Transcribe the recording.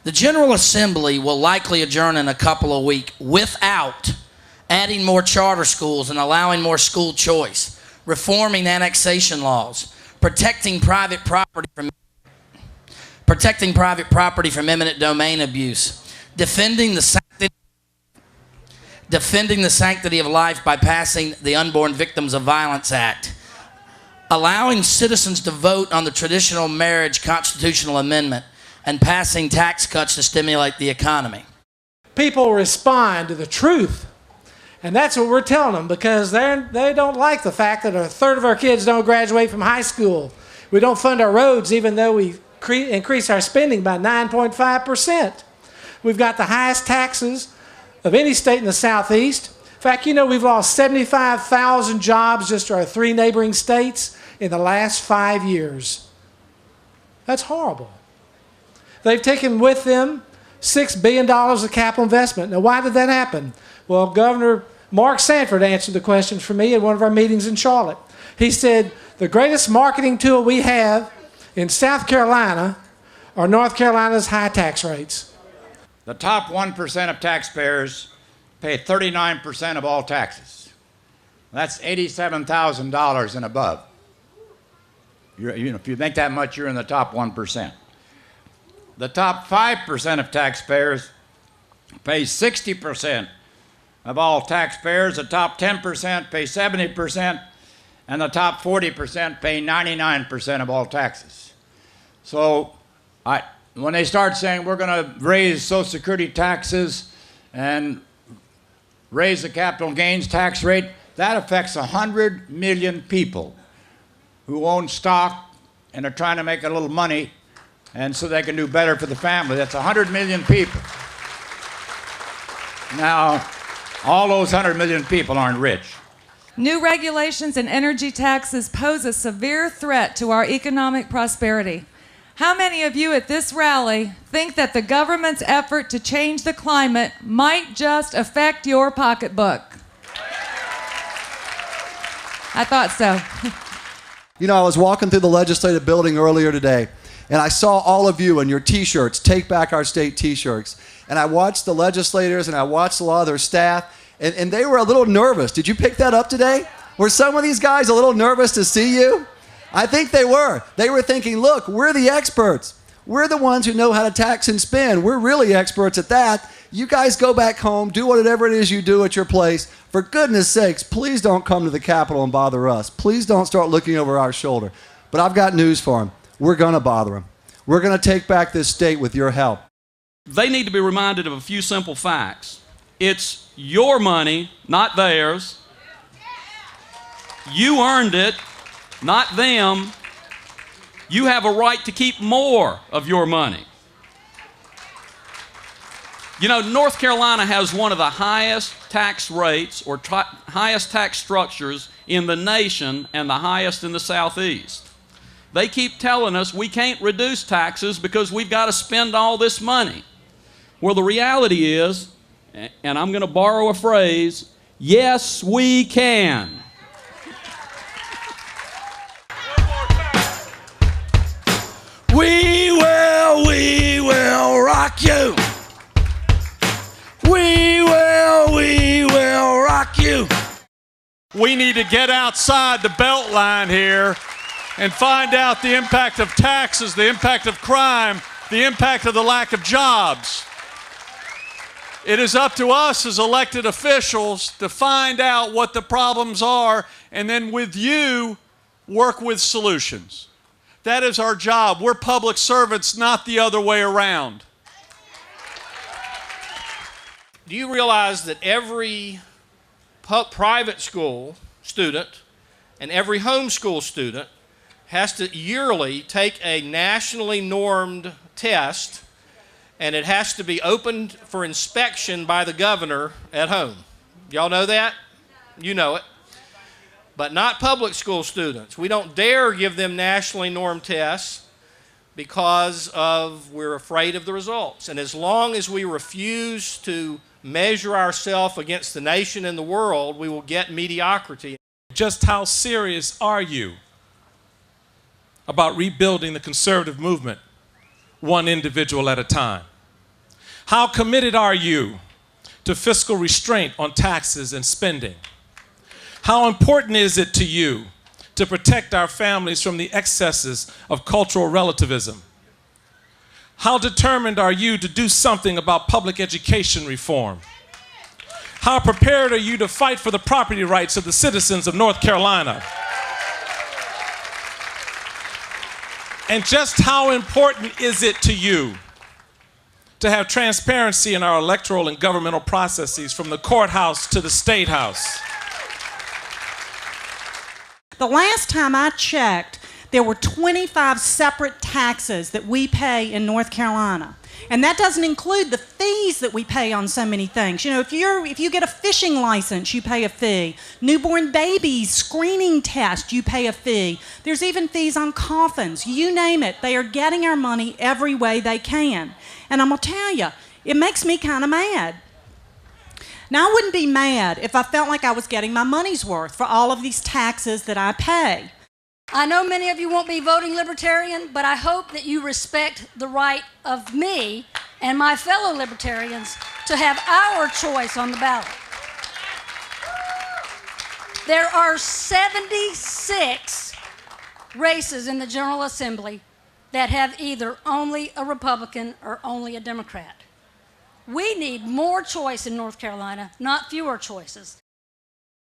The General Assembly will likely adjourn in a couple of weeks without adding more charter schools and allowing more school choice, reforming annexation laws, protecting private property from eminent domain abuse, defending the sanctity of life by passing the Unborn Victims of Violence Act, allowing citizens to vote on the traditional marriage constitutional amendment, and passing tax cuts to stimulate the economy. People respond to the truth, and that's what we're telling them, because they don't like the fact that a third of our kids don't graduate from high school. We don't fund our roads even though we increase our spending by 9.5%. We've got the highest taxes of any state in the Southeast. In fact, you know, we've lost 75,000 jobs just to our 3 neighboring states in the last 5 years. That's horrible. They've taken with them $6 billion of capital investment. Now, why did that happen? Well, Governor Mark Sanford answered the question for me at one of our meetings in Charlotte. He said, the greatest marketing tool we have in South Carolina are North Carolina's high tax rates. The top 1% of taxpayers pay 39% of all taxes. That's $87,000 and above. If you make that much, you're in the top 1%. The top 5% of taxpayers pay 60% of all taxpayers. The top 10% pay 70%, and the top 40% pay 99% of all taxes. So when they start saying we're going to raise Social Security taxes and raise the capital gains tax rate, that affects 100 million people who own stock and are trying to make a little money, and so they can do better for the family. That's 100 million people. Now, all those 100 million people aren't rich. New regulations and energy taxes pose a severe threat to our economic prosperity. How many of you at this rally think that the government's effort to change the climate might just affect your pocketbook? I thought so. You know, I was walking through the legislative building earlier today, and I saw all of you in your T-shirts, Take Back Our State T-shirts. And I watched the legislators and I watched a lot of their staff, and they were a little nervous. Did you pick that up today? Were some of these guys a little nervous to see you? I think they were. They were thinking, look, we're the experts. We're the ones who know how to tax and spend. We're really experts at that. You guys go back home, do whatever it is you do at your place. For goodness sakes, please don't come to the Capitol and bother us. Please don't start looking over our shoulder. But I've got news for them. We're going to bother them. We're going to take back this state with your help. They need to be reminded of a few simple facts. It's your money, not theirs. You earned it, not them. You have a right to keep more of your money. You know, North Carolina has one of the highest tax rates or highest tax structures in the nation and the highest in the Southeast. They keep telling us we can't reduce taxes because we've got to spend all this money. Well, the reality is, and I'm going to borrow a phrase, yes, we can. We will rock you. We will rock you. We need to get outside the belt line here and find out the impact of taxes, the impact of crime, the impact of the lack of jobs. It is up to us as elected officials to find out what the problems are and then with you work with solutions. That is our job. We're public servants, not the other way around. Do you realize that every private school student and every homeschool student has to yearly take a nationally normed test, and it has to be opened for inspection by the governor at home? Y'all know that? You know it. But not public school students. We don't dare give them nationally normed tests because we're afraid of the results. And as long as we refuse to measure ourselves against the nation and the world, we will get mediocrity. Just how serious are you about rebuilding the conservative movement one individual at a time? How committed are you to fiscal restraint on taxes and spending? How important is it to you to protect our families from the excesses of cultural relativism? How determined are you to do something about public education reform? How prepared are you to fight for the property rights of the citizens of North Carolina? And just how important is it to you to have transparency in our electoral and governmental processes from the courthouse to the state house? The last time I checked, there were 25 separate taxes that we pay in North Carolina. And that doesn't include the fees that we pay on so many things. You know, if you get a fishing license, you pay a fee. Newborn babies, screening test, you pay a fee. There's even fees on coffins. You name it. They are getting our money every way they can. And I'm going to tell you, it makes me kind of mad. Now, I wouldn't be mad if I felt like I was getting my money's worth for all of these taxes that I pay. I know many of you won't be voting Libertarian, but I hope that you respect the right of me and my fellow Libertarians to have our choice on the ballot. There are 76 races in the General Assembly that have either only a Republican or only a Democrat. We need more choice in North Carolina, not fewer choices.